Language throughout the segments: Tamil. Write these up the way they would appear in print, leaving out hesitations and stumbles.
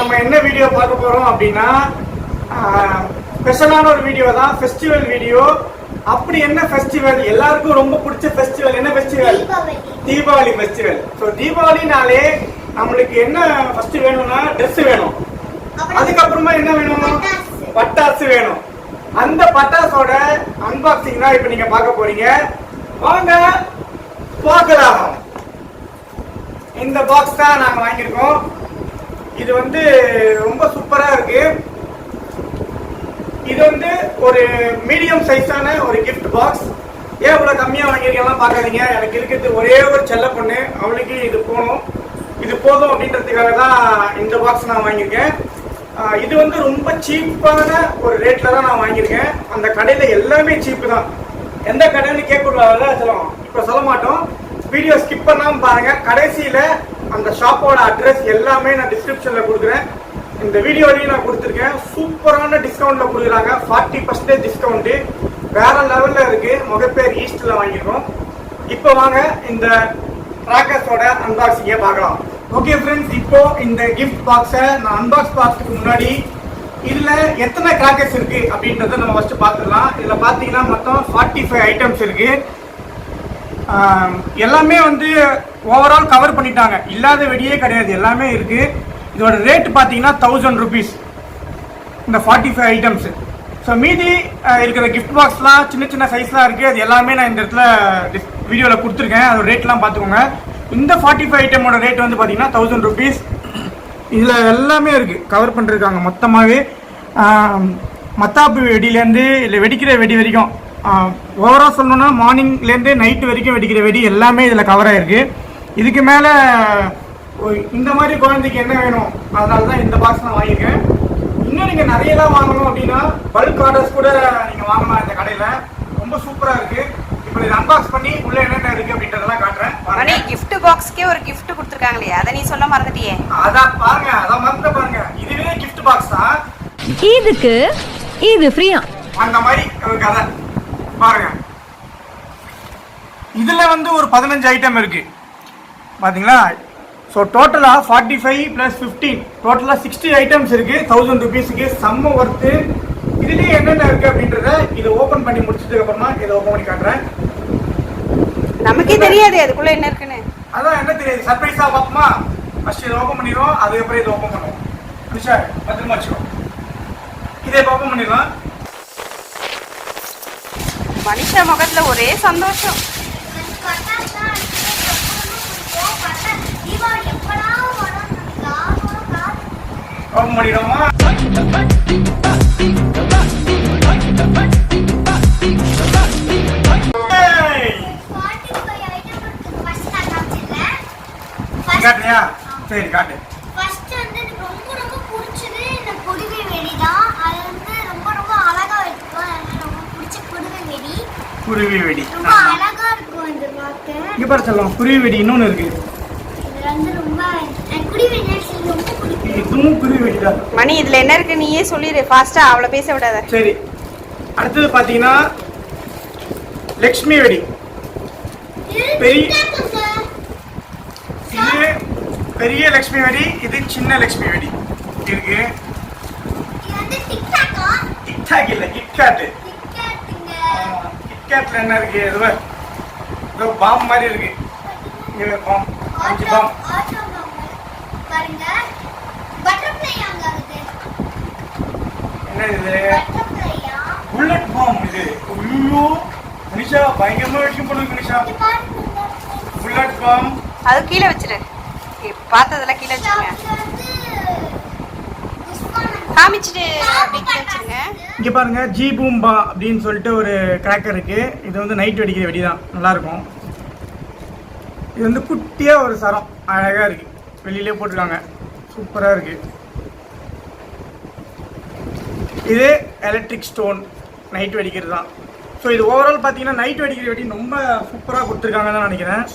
நம்ம என்ன வீடியோ பார்க்க போறோம் அப்படின்னா ஸ்பெஷலான ஒரு வீடியோ தான், ஃபெஸ்டிவல் வீடியோ. அப்படி என்ன ஃபெஸ்டிவல், எல்லாருக்கும் ரொம்ப பிடிச்ச ஃபெஸ்டிவல் என்ன ஃபெஸ்டிவல்? தீபாவளி ஃபெஸ்டிவல். ஸோ தீபாவளினாலே நம்மளுக்கு என்ன ஃபர்ஸ்ட் வேணும்னா ட்ரெஸ் வேணும், அதுக்கப்புறமா என்ன வேணும்? பட்டாசு வேணும். அந்த பட்டாசோட அன்பாக்சிங் தான் இப்ப நீங்க பார்க்க போறீங்க. வாங்க பார்க்கலாம். இந்த பாக்ஸ் தான் நாங்க வாங்கியிருக்கோம். இது வந்து ரொம்ப சூப்பரா இருக்கு. இது வந்து ஒரு மீடியம் சைஸான ஒரு கிஃப்ட் பாக்ஸ். ஏன் இவ்வளவு கம்மியா வாங்கியிருக்கேன் பார்க்காதீங்க. எனக்கு இருக்கிறது ஒரே ஒரு செல்ல பொண்ணு, அவளுக்கு இது போகணும், இது போதும் அப்படின்றதுக்காக தான் இந்த பாக்ஸ் நான் வாங்கியிருக்கேன். இது வந்து ரொம்ப சீப்பான ஒரு ரேட்ல தான் நான் வாங்கியிருக்கேன். அந்த கடையில எல்லாமே சீப்பு தான். எந்த கடைன்னு கேட்கக்கூடாது சொல்லுவோம், இப்ப சொல்ல மாட்டோம். வீடியோ ஸ்கிப் பண்ணாம பாருங்க. கடைசியில அந்த ஷாப்போட அட்ரஸ் எல்லாமே நான் டிஸ்கிரிப்ஷன்ல கொடுக்குறேன். இந்த வீடியோலையும் நான் கொடுத்துருக்கேன். சூப்பரான டிஸ்கவுண்ட்ல கொடுக்குறாங்க. 40% டிஸ்கவுண்ட் வேற லெவல்ல இருக்கு. முகப்பேர் ஈஸ்ட்ல வாங்கிருக்கோம். இப்போ வாங்க இந்த கிராக்கர்ஸோட அன்பாக்சிங்க பார்க்கலாம். ஓகே ஃப்ரெண்ட்ஸ், இப்போ இந்த கிஃப்ட் பாக்ஸை நான் அன்பாக்ஸ் பாக்ஸுக்கு முன்னாடி இதுல எத்தனை கிராக்கர்ஸ் இருக்கு அப்படின்றத நம்ம ஃபர்ஸ்ட் பார்த்துடலாம். இதுல பாத்தீங்கன்னா மொத்தம் 45 ஐட்டம்ஸ் இருக்கு. எல்லாமே வந்து ஓவரால் கவர் பண்ணிட்டாங்க, இல்லாத வெடியே கிடையாது, எல்லாமே இருக்கு. இதோட ரேட் பார்த்தீங்கன்னா 1000 rupees இந்த 45 ஐட்டம்ஸ். ஸோ மீதி இருக்கிற கிஃப்ட் பாக்ஸ்லாம் சின்ன சின்ன சைஸ்லாம் இருக்குது. அது எல்லாமே நான் இந்த இடத்துல வீடியோவில் கொடுத்துருக்கேன். அதோட ரேட்லாம் பார்த்துக்கோங்க. இந்த 45 ஐட்டமோட ரேட் வந்து பார்த்தீங்கன்னா 1000 rupees. இதில் எல்லாமே இருக்குது, கவர் பண்ணிருக்காங்க மொத்தமாகவே. மத்தாப்பு வெடியிலேருந்து இல்லை வெடிக்கிற வெடி வரைக்கும், ஓவராக சொல்லணும்னா மார்னிங்லேருந்து நைட்டு வரைக்கும் வெடிக்கிற வெடி எல்லாமே இதில் கவர் ஆகிருக்கு. இதுக்கு மேலே இந்த மாதிரி குழந்தைக்கு என்ன வேணும், அதனால தான் இந்த பாக்ஸ் நான் வாங்கியிருக்கேன். இன்னும் நீங்கள் நிறையலாம் வாங்கணும் அப்படின்னா பல்க் ஆர்டர்ஸ் கூட நீங்கள் வாங்கலாம் இந்த கடையில். ரொம்ப சூப்பராக இருக்குது. இப்போ இதை அன்பாக்ஸ் பண்ணி உள்ள என்னென்ன இருக்குது அப்படின்றதெல்லாம் காட்டுறேன். கிஃப்ட் பாக்ஸ்க்கே ஒரு கிஃப்ட் கொடுத்துருக்காங்களே, அதை நீ சொல்ல மறந்துட்டியே. அதான் பாருங்க, அதான் மறந்து பாருங்க. இதுவே கிஃப்ட் பாக்ஸ் தான். இதுக்கு இது ஃப்ரீயா அந்த மாதிரி ஒரு கதை பாருங்க. இதுல வந்து ஒரு 15 ஐட்டம் இருக்கு பாத்தீங்களா. ஸோ டோட்டலாக 45 + 15 டோட்டலாக 60 ஐட்டம்ஸ் இருக்கு 1000 rupeesக்கு. செம்ம ஒர்த்து. இதுலேயே என்னென்ன இருக்கு அப்படின்றத இதை ஓப்பன் பண்ணி முடிச்சதுக்கு அப்புறமா இதை ஓப்பன் பண்ணி காட்டுறேன். நமக்கே தெரியாது அதுக்குள்ள என்ன இருக்குன்னு. அதான் என்ன தெரியாது, சர்ப்ரைஸா பார்ப்போமா? ஃபர்ஸ்ட் இதை ஓப்பன் பண்ணிடுவோம், அதுக்கப்புறம் இதை ஓப்பன் பண்ணுவோம். நிஷா பத்திரமா வச்சுக்கோ. இதை ஓப்பன் பண்ணிடலாம். மனுஷ முகத்துல ஒரே சந்தோஷம். ஓப்பன் பண்ணிடுவோமா? காட்டுறியா? சரி காட்டு. ஃபர்ஸ்ட் வந்து எனக்கு ரொம்ப ரொம்ப பிடிச்சது இந்த குருவி வெடி தான். அது வந்து ரொம்ப ரொம்ப அழகா இருக்கும். எனக்கு ரொம்ப பிடிச்ச குருவி வெடி. குருவி வெடி ரொம்ப அழகா இருக்கும் இந்த பார்க்க. இங்க பாரு சொல்லலாம், குருவி வெடி இன்னொன்னு இருக்கு. இது வந்து ரொம்ப குருவி வெடி ரொம்ப பிடிக்கும். இதுவும் குருவி வெடி தான். மணி இதுல என்ன இருக்கு நீயே சொல்லிடு ஃபாஸ்டா, அவளை பேச விடாத. சரி, அடுத்தது பாத்தீங்கன்னா லக்ஷ்மி வெடி. இது பெரிய லக்ஷ்மி வெடி, இது சின்ன லக்ஷ்மி வெடி இருக்கு. டிக்டாக் இல்ல, கிட்காட். கிட்காட்ல என்ன இருக்கு? ஏதோ பாம் மாதிரி இருக்கு. இங்க பாம், 5 பாம். பாருங்க, பட்டர்ஃப்ளை அங்க இருக்கு. என்ன இது? பட்டர்ஃப்ளையா? புல்லட் பாம் இது. ஐயோ நிஷா, பயங்கரமா விஷயம் பண்ணுங்க நிஷா. Bullet bomb. அது கீழே வச்சிரு, பார்த்ததெல்லாம் கீழே வச்சிருங்க. காமிச்சிட்டு அப்படி கீழே வச்சிருங்க. இங்க பாருங்க, ஜி பூம்பா அப்படின்னு சொல்லிட்டு ஒரு கிராக்கர் இருக்கு. இது வந்து நைட் வெடிக்கிற வெடி தான், நல்லா இருக்கும். இது வந்து குட்டியா ஒரு சரம், அழகா இருக்கு. வெளியிலே போட்டிருக்காங்க, சூப்பரா இருக்கு. இது எலக்ட்ரிக் ஸ்டோன், நைட் வெடிக்கிறது தான். ஸோ இது ஓவரால் பார்த்தீங்கன்னா நைட் வெடிக்கிற வெடி ரொம்ப சூப்பராக கொடுத்துருக்காங்கன்னு தான் நினைக்கிறேன்.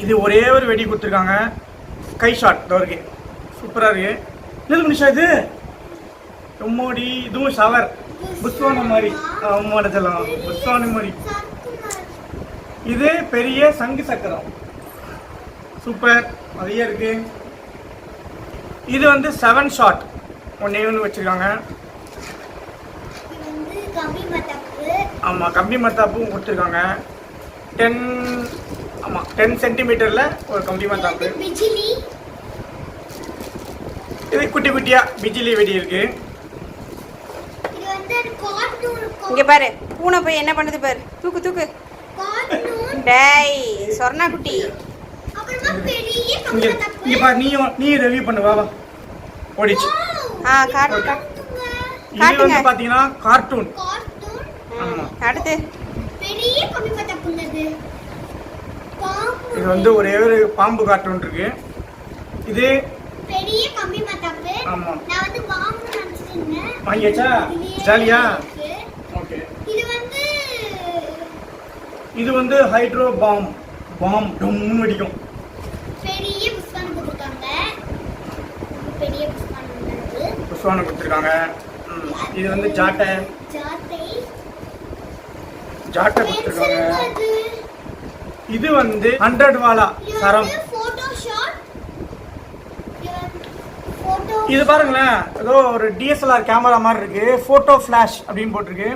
இது ஒரே ஒரு வெடி கொடுத்துருக்காங்க, ஸ்கை ஷாட். இதோ இருக்கு, சூப்பராக இருக்கு. என்னது நிஷா இது? ரொம்மோடி. இதுவும் ஷவர், புஷ்வான மாதிரி. அம்மாட சொல்லலாம், புஷ்வான மாதிரி. இது பெரிய சங்கு சக்கரம், சூப்பர், நிறைய இருக்கு. இது வந்து 7 ஷாட் ஒன்று வச்சுருக்காங்க. இது வந்து கம்பி மத்தாப்பு. ஆமாம், கம்பி மத்தாப்பும் கொடுத்துருக்காங்க. 10 ஆமாம் 10 சென்டிமீட்டரில் ஒரு கம்பி மத்தாப்பு. பிஜிலி. இது குட்டி குட்டியாக பிஜிலி வெடி இருக்கு. இது வந்து கார்ட்டூன். இங்க பாரு பூனை போய் என்ன பண்ணுது பாரு. தூக்கு தூக்கு. கார்ட்டூன். டேய் சொர்ணா குட்டி. அப்புறமா பெரிய கம்பி இங்கே மத்தாப்பு. இங்கே பாரு, நீ ரிவ்யூ பண்ணு வா. ஓடிச்சு. காட்டு இது வந்து பார்த்தீங்கன்னா கார்ட்டூன். ஆமாம். அடுத்து பெரிய கம்பி மத்தாப்புங்க. இது வந்து ஒரே ஒரு பாம்பு கார்ட்டூன் இருக்கு. இது பெரிய கம்பி மத்தாப்பு. ஆமா. நான் வந்து பாம்பு நினைச்சிட்டேன். வாங்கியாச்சா? ஜாலியா? ஓகே. இது வந்து ஹைட்ரோ பாம் டம்னு வெடிக்கும். பெரிய புஷ்வானம் கொடுத்திருக்காங்க. பெரிய புஷ்வானம் கொடுத்திருக்காங்க. இது வந்து ஜாட்டை கொடுத்திருக்காங்க. இது வந்து 100 வாலா சரம். இது பாருங்களேன், ஏதோ ஒரு DSLR கேமரா மாதிரி இருக்கு. போட்டோ ஃபிளாஷ் அப்படின்னு போட்டிருக்கு.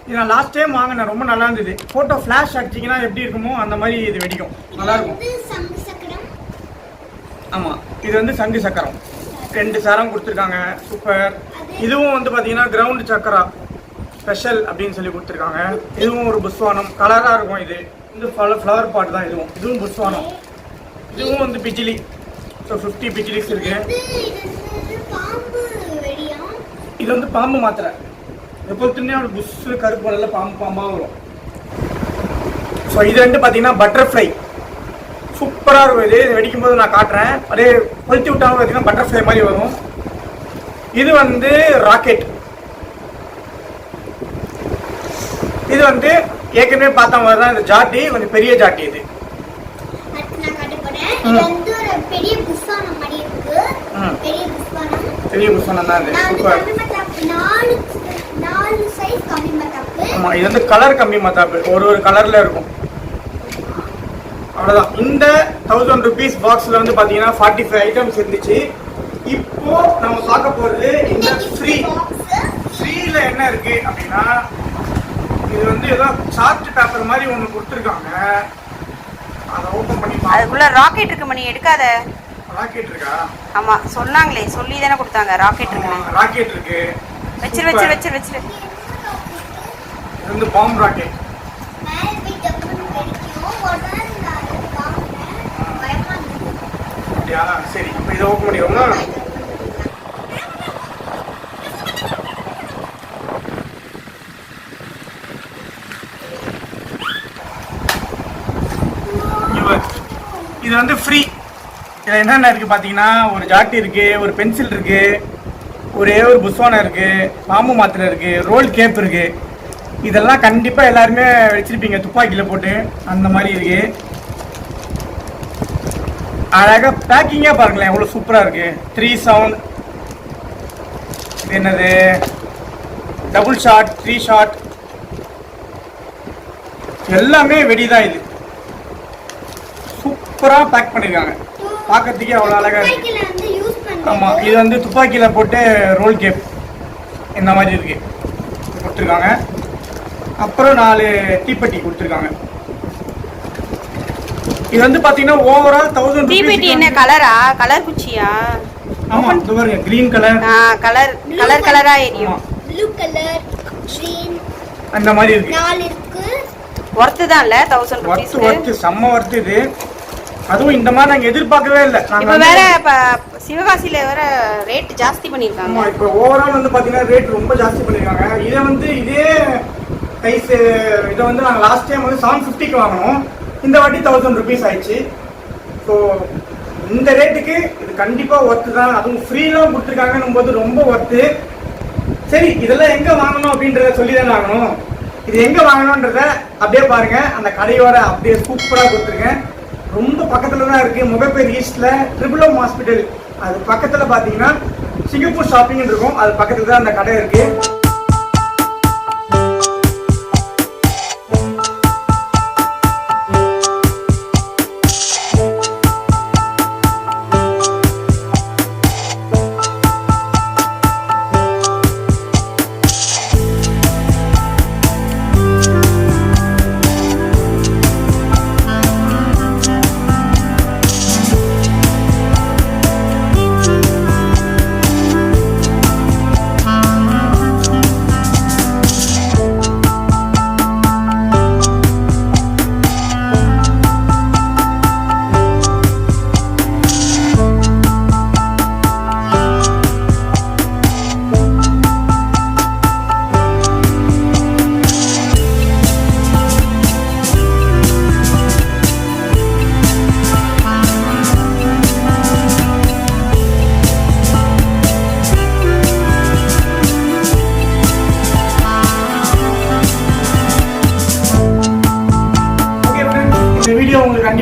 இது நான் லாஸ்ட் டைம் வாங்கினேன், ரொம்ப நல்லா இருந்தது. போட்டோ ஃபிளாஷ் அடிச்சிங்கன்னா எப்படி இருக்குமோ அந்த மாதிரி இது வெடிக்கும், நல்லா இருக்கும். ஆமாம், இது வந்து சங்கு சக்கரம் 2 சரம் கொடுத்துருக்காங்க. சூப்பர். இதுவும் வந்து பார்த்தீங்கன்னா கிரவுண்ட் சக்கரா ஸ்பெஷல் அப்படின்னு சொல்லி கொடுத்துருக்காங்க. இதுவும் ஒரு புஷ்வானம் கலராக இருக்கும். இது வந்து ஃப்ளவர் பாட் தான். இதுவும் புஷ்வானம். இதுவும் வந்து பிஜிலி. ஸோ 50 பிஜிலிஸ் இருக்கு. இது வந்து பாம்பு மாத்திரை. எப்போதுமே ஒரு புஷ் கருப்பு நல்ல பாம்பாக வரும். ஸோ இது வந்து பார்த்தீங்கன்னா பட்டர்ஃப்ளை சூப்பராக இருக்கும். இது வெடிக்கும் போது நான் காட்டுறேன். அப்படியே கொளுத்தி விட்டாலும் பார்த்தீங்கன்னா பட்டர்ஃப்ளை மாதிரி வரும். இது வந்து ராக்கெட். இது வந்து ஏற்கனவே பார்த்த மாதிரி தான். இந்த ஜாட்டி கொஞ்சம் பெரிய ஜாட்டி. இது பெரிய புஷ்வானம் தான். இது சூப்பர். ஆமா, இது வந்து கலர் கம்பி மத்தாப்பு. ஒரு கலர்ல இருக்கும். அவ்வளவுதான். இந்த 1000 ருபீஸ் பாக்ஸ்ல வந்து பாத்தீங்கன்னா 45 ஐட்டம்ஸ் இருந்துச்சு. இப்போ நம்ம பார்க்க போறது இந்த ஃப்ரீல என்ன இருக்கு அப்படின்னா, இது வந்து ஏதோ சார்ட் பேப்பர் மாதிரி ஒன்று கொடுத்துருக்காங்க. அதை ஓப்பன் பண்ணி அதுக்குள்ள ராக்கெட் இருக்கு. மணி எடுக்காத. ராக்கெட் இருக்கா? ஆமா சொன்னாங்களே, சொல்லி தானே கொடுத்தாங்க. ராக்கெட் இருக்கு. ராக்கெட் இருக்கு. வச்சிரு. இது வந்து பாம் ராக்கெட். அப்படியா? சரி, இப்போ இதை ஓப்பன் பண்ணிடுவோமா? இது வந்து ஃப்ரீ. இதில் என்னென்ன இருக்குது பார்த்தீங்கன்னா, ஒரு ஜாட்டி இருக்குது, ஒரு பென்சில் இருக்குது, ஒரே ஒரு புஷ்வானம் இருக்குது, பாம்பு மாத்திரை இருக்குது, ரோல் கேப் இருக்குது. இதெல்லாம் கண்டிப்பாக எல்லாருமே வச்சுருப்பீங்க துப்பாக்கியில் போட்டு. அந்த மாதிரி இருக்குது. அழகாக பேக்கிங்காக பாருங்களேன், எவ்வளோ சூப்பராக இருக்குது. 3 சவுண்ட். இது என்னது? டபுள் ஷாட், 3 ஷாட், எல்லாமே வெடிதான். இது சூப்பராக பேக் பண்ணியிருக்காங்க. பார்க்கறதுக்கே அவ்வளோ அழகாக இருக்கு. ஆமாம், இது வந்து துப்பாக்கியில் போட்டு ரோல் கேப் இந்த மாதிரி இருக்கு கொடுத்துருக்காங்க. அப்புறம் 4 தீப்பெட்டி கொடுத்துருக்காங்க. இது வந்து பார்த்தீங்கன்னா ஓவரால் 1000 தீப்பெட்டி. என்ன கலரா? கலர் குச்சியா? ஆமாம், இது பாருங்க, கிரீன் கலர். கலரா எரியும். ப்ளூ கலர், கிரீன் அந்த மாதிரி இருக்கு. 4 இருக்கு. ஒர்த்து தான் இல்ல? 1000 ருபீஸ். ஒர்த்து, செம்ம ஒர்த்து இது. அதுவும் இந்த மாதிரி நாங்கள் எதிர்பார்க்கவே இல்லை. இப்போ வேற சிவகாசியில வேற ரேட் ஜாஸ்தி பண்ணியிருக்காங்க. ஆமாம், இப்போ ஓவரால் வந்து பார்த்தீங்கன்னா ரேட் ரொம்ப ஜாஸ்தி பண்ணியிருக்காங்க. இதை வந்து இதே ப்ரைஸ் இதை வந்து நாங்கள் லாஸ்ட் டைம் வந்து 750க்கு வாங்கினோம். இந்த வாட்டி 1000 ருபீஸ் ஆயிடுச்சு. ஸோ இந்த ரேட்டுக்கு இது கண்டிப்பாக ஒர்த்து தான். அதுவும் ஃப்ரீலாம் கொடுத்துருக்காங்கன்னும் போது ரொம்ப ஒர்த்து. சரி, இதெல்லாம் எங்கே வாங்கணும் அப்படின்றத சொல்லி தானே வாங்கணும். இது எங்கே வாங்கணுன்றத அப்படியே பாருங்க. அந்த கடையோட அப்படியே சூப்பராக கொடுத்துருக்கேன். ரொம்ப பக்கத்தில் தான் இருக்குது. முகப்பேர் ஈஸ்ட்ல ட்ரிபிள் ஓம் ஹாஸ்பிட்டல் அது பக்கத்தில் பார்த்தீங்கன்னா சிங்கப்பூர் ஷாப்பிங் இருக்கும். அது பக்கத்தில் தான் அந்த கடை இருக்குது.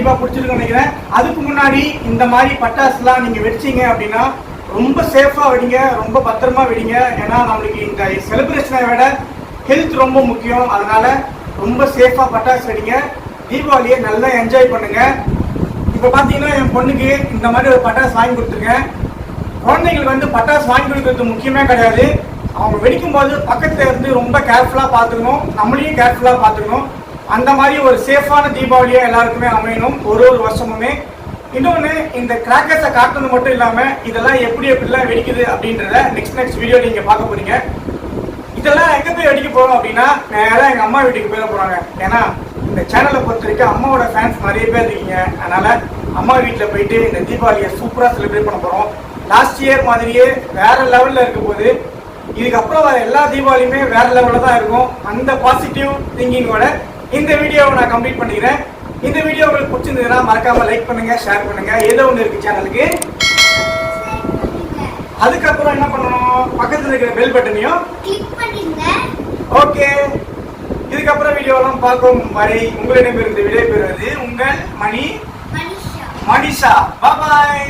கண்டிப்பா பிடிச்சிருக்குன்னு நினைக்கிறேன். அதுக்கு முன்னாடி இந்த மாதிரி பட்டாசுலாம் நீங்க வெடிச்சீங்க அப்படின்னா ரொம்ப சேஃபா வெடிங்க, ரொம்ப பத்திரமா வெடிங்க. ஏன்னா நம்மளுக்கு இந்த செலிப்ரேஷனை விட ஹெல்த் ரொம்ப முக்கியம். அதனால ரொம்ப சேஃபா பட்டாசு வெடிங்க, தீபாவளியை நல்லா என்ஜாய் பண்ணுங்க. இப்போ பார்த்தீங்கன்னா என் பொண்ணுக்கு இந்த மாதிரி ஒரு பட்டாசு வாங்கி கொடுத்துருக்கேன். குழந்தைங்களுக்கு வந்து பட்டாசு வாங்கி கொடுக்கறது முக்கியமே கிடையாது, அவங்க வெடிக்கும் போது பக்கத்துல இருந்து ரொம்ப கேர்ஃபுல்லா பார்த்துக்கணும், நம்மளையும் கேர்ஃபுல்லா பார்த்துக்கணும். அந்த மாதிரி ஒரு சேஃபான தீபாவளியா எல்லாருக்குமே அமையணும் ஒரு வருஷமுமே. இன்னொன்று, இந்த கிராக்கர்ஸை காட்டுறது மட்டும் இல்லாமல் இதெல்லாம் எப்படிலாம் வெடிக்குது அப்படின்றத நெக்ஸ்ட் வீடியோ நீங்க பார்க்க போறீங்க. இதெல்லாம் எங்க போய் வெடிக்க போறோம் அப்படின்னா நேராக எங்க அம்மா வீட்டுக்கு போயிட போறாங்க. ஏன்னா இந்த சேனலை பொறுத்த வரைக்கும் அம்மாவோட ஃபேன்ஸ் நிறைய பேர் இருக்கீங்க. அதனால அம்மா வீட்டில் போயிட்டு இந்த தீபாவளியை சூப்பரா செலிப்ரேட் பண்ண போறோம். லாஸ்ட் இயர் மாதிரியே வேற லெவல்ல இருக்க போது. இதுக்கப்புறம் வர எல்லா தீபாவளியுமே வேற லெவல்ல தான் இருக்கும். அந்த பாசிட்டிவ் திங்கிங்கோட இந்த வீடியோவை நான் கம்ப்ளீட் பண்ணிக்கிறேன். இந்த வீடியோ உங்களுக்கு பிடிச்சிருந்ததுன்னா மறக்காம லைக் பண்ணுங்க, ஷேர் பண்ணுங்க. ஏதோ ஒன்று இருக்கு சேனலுக்கு. அதுக்கப்புறம் என்ன பண்ணணும், பக்கத்துல இருக்கிற பெல் பட்டனையும் கிளிக் பண்ணுங்க. ஓகே. இதுக்கப்புறம் வீடியோலாம் பார்க்கும் வரை உங்களிடமிருந்து விடைபெறுவது உங்கள் மணிஷா. பாய்.